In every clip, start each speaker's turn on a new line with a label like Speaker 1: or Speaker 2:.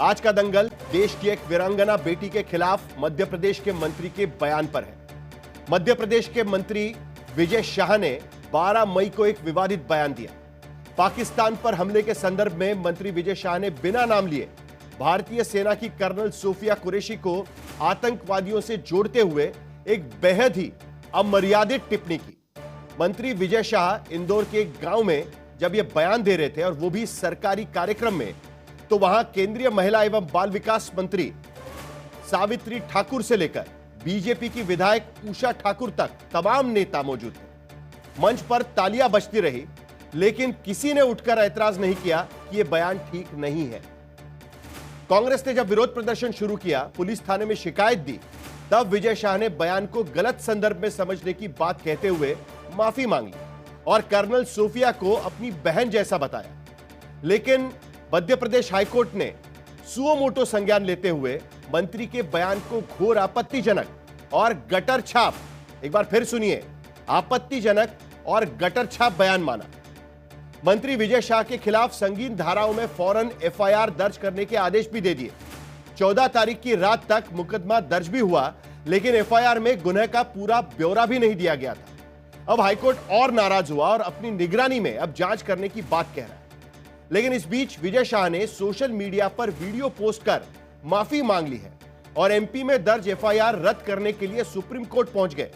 Speaker 1: आज का दंगल देश की एक वीरांगना बेटी के खिलाफ मध्य प्रदेश के मंत्री के बयान पर है। मध्य प्रदेश के मंत्री विजय शाह ने 12 मई को एक विवादित बयान दिया। पाकिस्तान पर हमले के संदर्भ में मंत्री विजय शाह ने बिना नाम लिए भारतीय सेना की कर्नल सोफिया कुरैशी को आतंकवादियों से जोड़ते हुए एक बेहद ही अमर्यादित टिप्पणी की। मंत्री विजय शाह इंदौर के एक गांव में जब यह बयान दे रहे थे और वो भी सरकारी कार्यक्रम में, तो वहां केंद्रीय महिला एवं बाल विकास मंत्री सावित्री ठाकुर से लेकर बीजेपी की विधायक उषा ठाकुर तक तमाम नेता मौजूद थे। मंच पर तालियां बजती रही, लेकिन किसी ने उठकर ऐतराज नहीं किया कि यह बयान ठीक नहीं है। कांग्रेस ने जब विरोध प्रदर्शन शुरू किया, पुलिस थाने में शिकायत दी, तब विजय शाह ने बयान को गलत संदर्भ में समझने की बात कहते हुए माफी मांग ली और कर्नल सोफिया को अपनी बहन जैसा बताया। लेकिन मध्य प्रदेश हाईकोर्ट ने सुओ मोटो संज्ञान लेते हुए मंत्री के बयान को घोर आपत्तिजनक और गटर छाप, एक बार फिर सुनिए, आपत्तिजनक और गटर छाप बयान माना। मंत्री विजय शाह के खिलाफ संगीन धाराओं में फौरन एफआईआर दर्ज करने के आदेश भी दे दिए। 14 तारीख की रात तक मुकदमा दर्ज भी हुआ, लेकिन एफआईआर में गुनह का पूरा ब्यौरा भी नहीं दिया गया था। अब हाईकोर्ट और नाराज हुआ और अपनी निगरानी में अब जांच करने की बात कह रहा है। लेकिन इस बीच विजय शाह ने सोशल मीडिया पर वीडियो पोस्ट कर माफी मांग ली है और एमपी में दर्ज एफआईआर रद्द करने के लिए सुप्रीम कोर्ट पहुंच गए।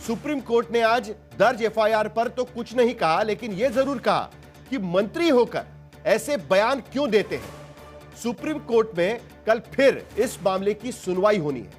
Speaker 1: सुप्रीम कोर्ट ने आज दर्ज एफआईआर पर तो कुछ नहीं कहा, लेकिन यह जरूर कहा कि मंत्री होकर ऐसे बयान क्यों देते हैं। सुप्रीम कोर्ट में कल फिर इस मामले की सुनवाई होनी है,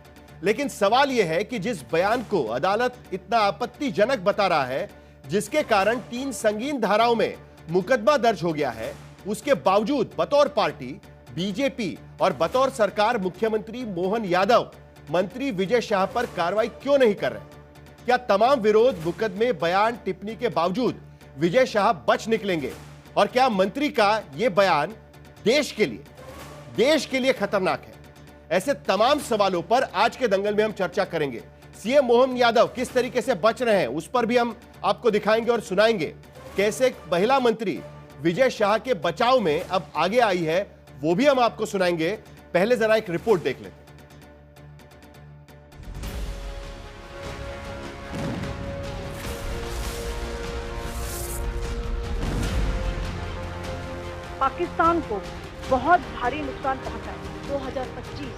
Speaker 1: लेकिन सवाल यह है कि जिस बयान को अदालत इतना आपत्तिजनक बता रहा है, जिसके कारण 3 संगीन धाराओं में मुकदमा दर्ज हो गया है, उसके बावजूद बतौर पार्टी बीजेपी और बतौर सरकार मुख्यमंत्री मोहन यादव मंत्री विजय शाह पर कार्रवाई क्यों नहीं कर रहे? क्या तमाम विरोध, मुकदमे, बयान, टिप्पणी के बावजूद विजय शाह बच निकलेंगे? और क्या मंत्री का यह बयान देश के लिए खतरनाक है? ऐसे तमाम सवालों पर आज के दंगल में हम चर्चा करेंगे। सीएम मोहन यादव किस तरीके से बच रहे हैं, उस पर भी हम आपको दिखाएंगे और सुनाएंगे। कैसे महिला मंत्री विजय शाह के बचाव में अब आगे आई है, वो भी हम आपको सुनाएंगे। पहले जरा एक रिपोर्ट देख लेते हैं।
Speaker 2: पाकिस्तान को बहुत भारी नुकसान पहुंचा है। 2025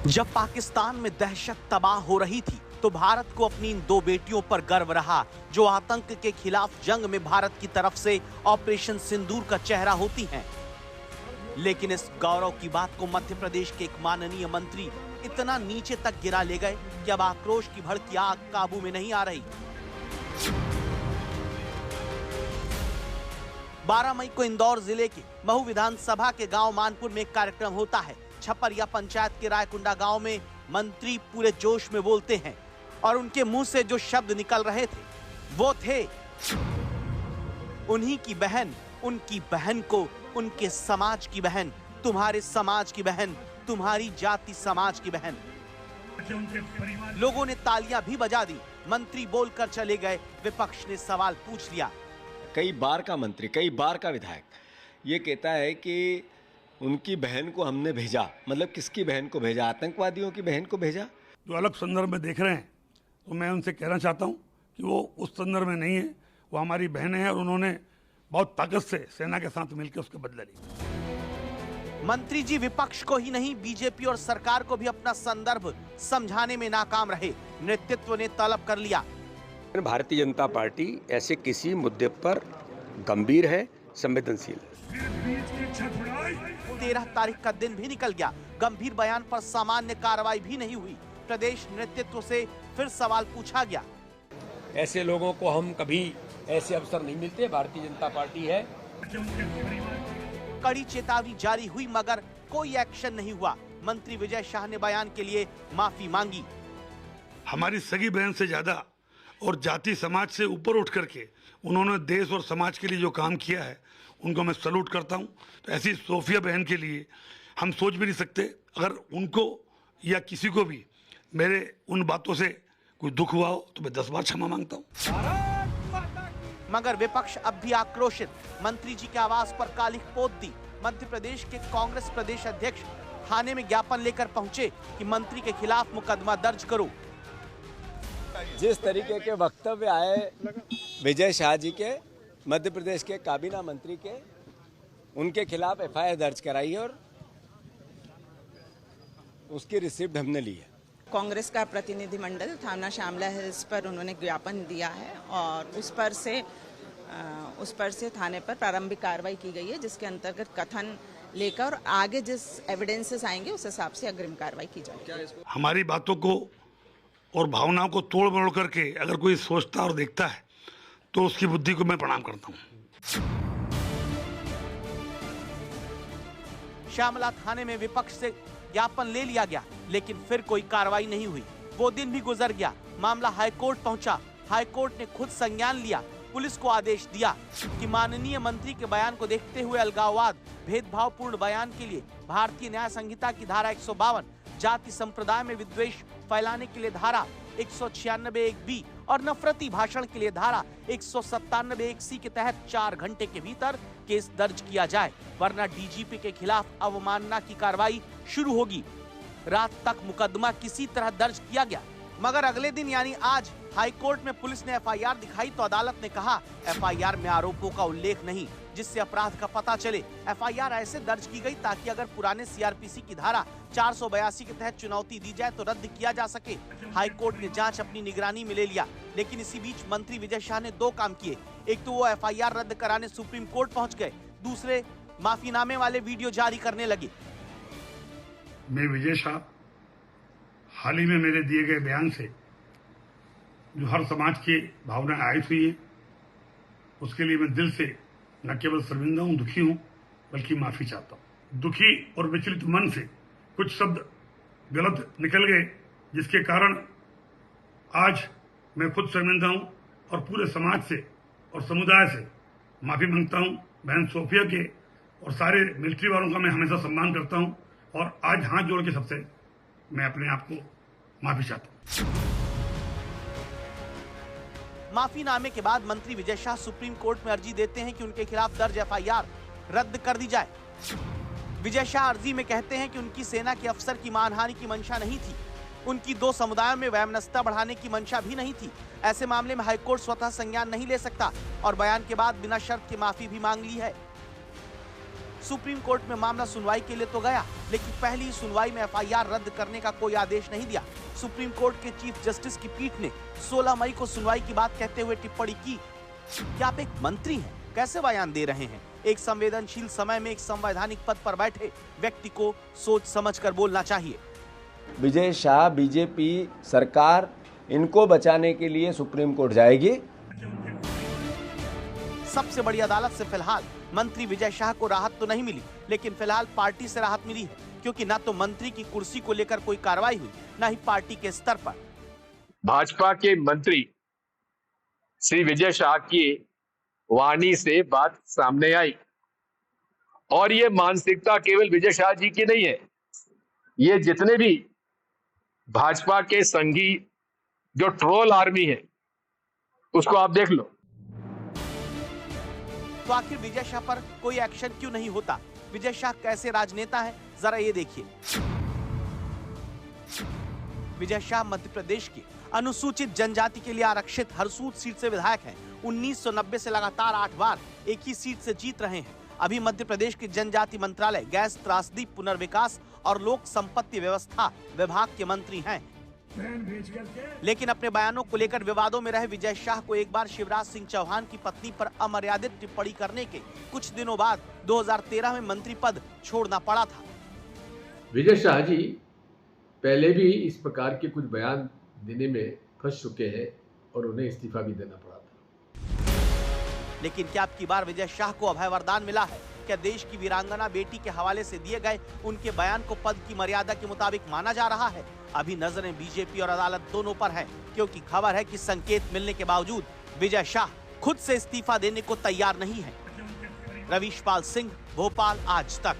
Speaker 3: जब पाकिस्तान में दहशत तबाह हो रही थी, तो भारत को अपनी इन 2 बेटियों पर गर्व रहा, जो आतंक के खिलाफ जंग में भारत की तरफ से ऑपरेशन सिंदूर का चेहरा होती हैं। लेकिन इस गौरव की बात को मध्य प्रदेश के एक माननीय मंत्री इतना नीचे तक गिरा ले गए कि अब आक्रोश की भड़की आग काबू में नहीं आ रही। 12 मई को इंदौर जिले के महू विधानसभा के गांव मानपुर में एक कार्यक्रम होता है। छपरिया पंचायत के रायकुंडा गांव में मंत्री पूरे जोश में बोलते हैं और उनके मुंह से जो शब्द निकल रहे थे वो थे, उन्हीं की बहन, उनकी बहन को उनके समाज की बहन, तुम्हारे समाज की बहन, तुम्हारी जाति समाज की बहन। लोगों ने तालियां भी बजा दी। मंत्री बोलकर चले गए। विपक्ष ने सवाल पूछ लिया।
Speaker 4: कई बार का मंत्री, कई बार का विधायक ये कहता है कि उनकी बहन को हमने भेजा, मतलब किसकी बहन को भेजा? आतंकवादियों की बहन को भेजा।
Speaker 5: जो अलग संदर्भ में देख रहे हैं, तो मैं उनसे कहना चाहता हूं कि वो उस संदर्भ में नहीं है, वो हमारी बहनें हैं और उन्होंने बहुत ताकत से सेना के साथ मिलकर उसके बदले ली।
Speaker 3: मंत्री जी विपक्ष को ही नहीं, बीजेपी और सरकार को भी अपना संदर्भ समझाने में नाकाम रहे। नेतृत्व ने तलब कर लिया।
Speaker 6: भारतीय जनता पार्टी ऐसे किसी मुद्दे पर गंभीर है, संवेदनशील।
Speaker 3: 13 तारीख का दिन भी निकल गया, गंभीर बयान पर सामान्य कार्रवाई भी नहीं हुई। प्रदेश नेतृत्व से फिर सवाल पूछा गया।
Speaker 6: ऐसे लोगों को हम कभी ऐसे अवसर नहीं मिलते। भारतीय जनता पार्टी है।
Speaker 3: कड़ी चेतावनी जारी हुई, मगर कोई एक्शन नहीं हुआ। मंत्री विजय शाह ने बयान के लिए माफी मांगी।
Speaker 5: हमारी सगी बहन से ज्यादा और जाति समाज से ऊपर उठ करके उन्होंने देश और समाज के लिए जो काम किया है, उनको मैं सैल्यूट करता हूं। तो ऐसी सोफिया बहन के लिए हम सोच भी नहीं सकते। अगर उनको या किसी को भी मेरे उन बातों से कोई दुख हुआ हो तो मैं 10 बार क्षमा मांगता हूं।
Speaker 3: मगर विपक्ष अब भी आक्रोशित। मंत्री जी के आवास पर कालिख पोत दी। मध्य प्रदेश के कांग्रेस प्रदेश अध्यक्ष थाने में ज्ञापन लेकर पहुंचे कि मंत्री के खिलाफ मुकदमा दर्ज करो।
Speaker 4: जिस तरीके के वक्तव्य आए विजय शाह जी के, मध्य प्रदेश के काबीना मंत्री के, उनके खिलाफ एफआईआर दर्ज कराई है और उसकी रिसिप्ट हमने ली है।
Speaker 7: कांग्रेस का प्रतिनिधिमंडल थाना श्यामला हिल्स पर उन्होंने ज्ञापन दिया है और उस पर से थाने पर प्रारंभिक कार्रवाई की गई है, जिसके अंतर्गत कथन लेकर और आगे जिस एविडेंसेस आएंगे उस हिसाब से अग्रिम कार्रवाई की जाएगी।
Speaker 5: हमारी बातों को और भावनाओं को तोड़ मरोड़ करके अगर कोई सोचता और देखता है तो उसकी बुद्धि को मैं प्रणाम करता हूँ।
Speaker 3: श्यामला थाने में विपक्ष से ज्ञापन ले लिया गया, लेकिन फिर कोई कार्रवाई नहीं हुई। वो दिन भी गुजर गया। मामला हाईकोर्ट पहुंचा। हाईकोर्ट ने खुद संज्ञान लिया। पुलिस को आदेश दिया कि माननीय मंत्री के बयान को देखते हुए अलगाववाद, भेदभावपूर्ण बयान के लिए भारतीय न्याय संहिता की धारा 152, जाति संप्रदाय में विद्वेष फैलाने के लिए धारा 196(1)B और नफरती भाषण के लिए धारा 197(1)C के तहत 4 घंटे के भीतर केस दर्ज किया जाए, वरना डीजीपी के खिलाफ अवमानना की कार्रवाई शुरू होगी। रात तक मुकदमा किसी तरह दर्ज किया गया, मगर अगले दिन यानी आज हाईकोर्ट में पुलिस ने एफआईआर दिखाई तो अदालत ने कहा एफआईआर में आरोपों का उल्लेख नहीं जिससे अपराध का पता चले। एफआईआर ऐसे दर्ज की गई ताकि अगर पुराने सीआरपीसी की धारा 482 के तहत चुनौती दी जाए तो रद्द किया जा सके। हाईकोर्ट ने जांच अपनी निगरानी में ले लिया, लेकिन इसी बीच मंत्री विजय शाह ने 2 काम किए। एक तो वो एफआईआर रद्द कराने सुप्रीम कोर्ट पहुंच गए, दूसरे माफीनामे वाले वीडियो जारी करने लगे।
Speaker 5: मैं विजय शाह हाल ही में मेरे दिए गए बयान से जो हर समाज की भावनाएं आयत हुई है, उसके लिए मैं दिल से न केवल शर्मिंदा हूं, दुखी हूं, बल्कि माफी चाहता हूं। दुखी और विचलित मन से कुछ शब्द गलत निकल गए, जिसके कारण आज मैं खुद शर्मिंदा हूं और पूरे समाज से और समुदाय से माफी मांगता हूं। बहन सोफिया के और सारे मिलिट्री वालों का मैं हमेशा सम्मान करता हूं और आज हाथ जोड़ के सबसे मैं अपने आप को माफी चाहता हूं।
Speaker 3: माफीनामे के बाद मंत्री विजय शाह सुप्रीम कोर्ट में अर्जी देते हैं कि उनके खिलाफ दर्ज एफआईआर रद्द कर दी जाए। विजय शाह अर्जी में कहते हैं कि उनकी सेना के अफसर की मानहानि की मंशा नहीं थी, उनकी 2 समुदायों में वैमनस्यता बढ़ाने की मंशा भी नहीं थी। ऐसे मामले में हाईकोर्ट स्वतः संज्ञान नहीं ले सकता और बयान के बाद बिना शर्त की माफी भी मांग ली है। सुप्रीम कोर्ट में मामला सुनवाई के लिए तो गया, लेकिन पहली सुनवाई में एफआईआर रद्द करने का कोई आदेश नहीं दिया। सुप्रीम कोर्ट के चीफ जस्टिस की पीठ ने 16 मई को सुनवाई की बात कहते हुए टिप्पणी की कि आप एक मंत्री हैं, कैसे बयान दे रहे हैं? एक संवेदनशील समय में एक संवैधानिक पद पर बैठे व्यक्ति को सोच समझकर बोलना चाहिए।
Speaker 4: विजय शाह, बीजेपी सरकार इनको बचाने के लिए सुप्रीम कोर्ट जाएगी।
Speaker 3: सबसे बड़ी अदालत से फिलहाल मंत्री विजय शाह को राहत तो नहीं मिली, लेकिन फिलहाल पार्टी से राहत मिली है, क्योंकि न तो मंत्री की कुर्सी को लेकर कोई कार्रवाई हुई, न ही पार्टी के स्तर पर।
Speaker 8: भाजपा के मंत्री श्री विजय शाह की वाणी से बात सामने आई और ये मानसिकता केवल विजय शाह जी की नहीं है, ये जितने भी भाजपा के संघी जो ट्रोल आर्मी है उसको आप देख लो।
Speaker 3: तो आखिर विजय शाह पर कोई एक्शन क्यों नहीं होता? विजय शाह कैसे राजनेता है, जरा ये देखिए। विजय शाह मध्य प्रदेश के अनुसूचित जनजाति के लिए आरक्षित हरसूद सीट से विधायक हैं। 1990 से लगातार 8 बार एक ही सीट से जीत रहे हैं। अभी मध्य प्रदेश के जनजाति मंत्रालय, गैस त्रासदी पुनर्विकास और लोक संपत्ति व्यवस्था विभाग के मंत्री हैं। लेकिन अपने बयानों को लेकर विवादों में रहे विजय शाह को एक बार शिवराज सिंह चौहान की पत्नी पर अमर्यादित टिप्पणी करने के कुछ दिनों बाद 2013 में मंत्री पद छोड़ना पड़ा था।
Speaker 9: विजय शाह जी पहले भी इस प्रकार के कुछ बयान देने में फंस चुके हैं और उन्हें इस्तीफा भी देना पड़ा था।
Speaker 3: लेकिन क्या अब की बार विजय शाह को अभय वरदान मिला है? क्या देश की वीरांगना बेटी के हवाले से दिए गए उनके बयान को पद की मर्यादा के मुताबिक माना जा रहा है? अभी नजरें बीजेपी और अदालत दोनों पर हैं, क्योंकि खबर है कि संकेत मिलने के बावजूद विजय शाह खुद से इस्तीफा देने को तैयार नहीं है। रवीश पाल सिंह, भोपाल आज तक।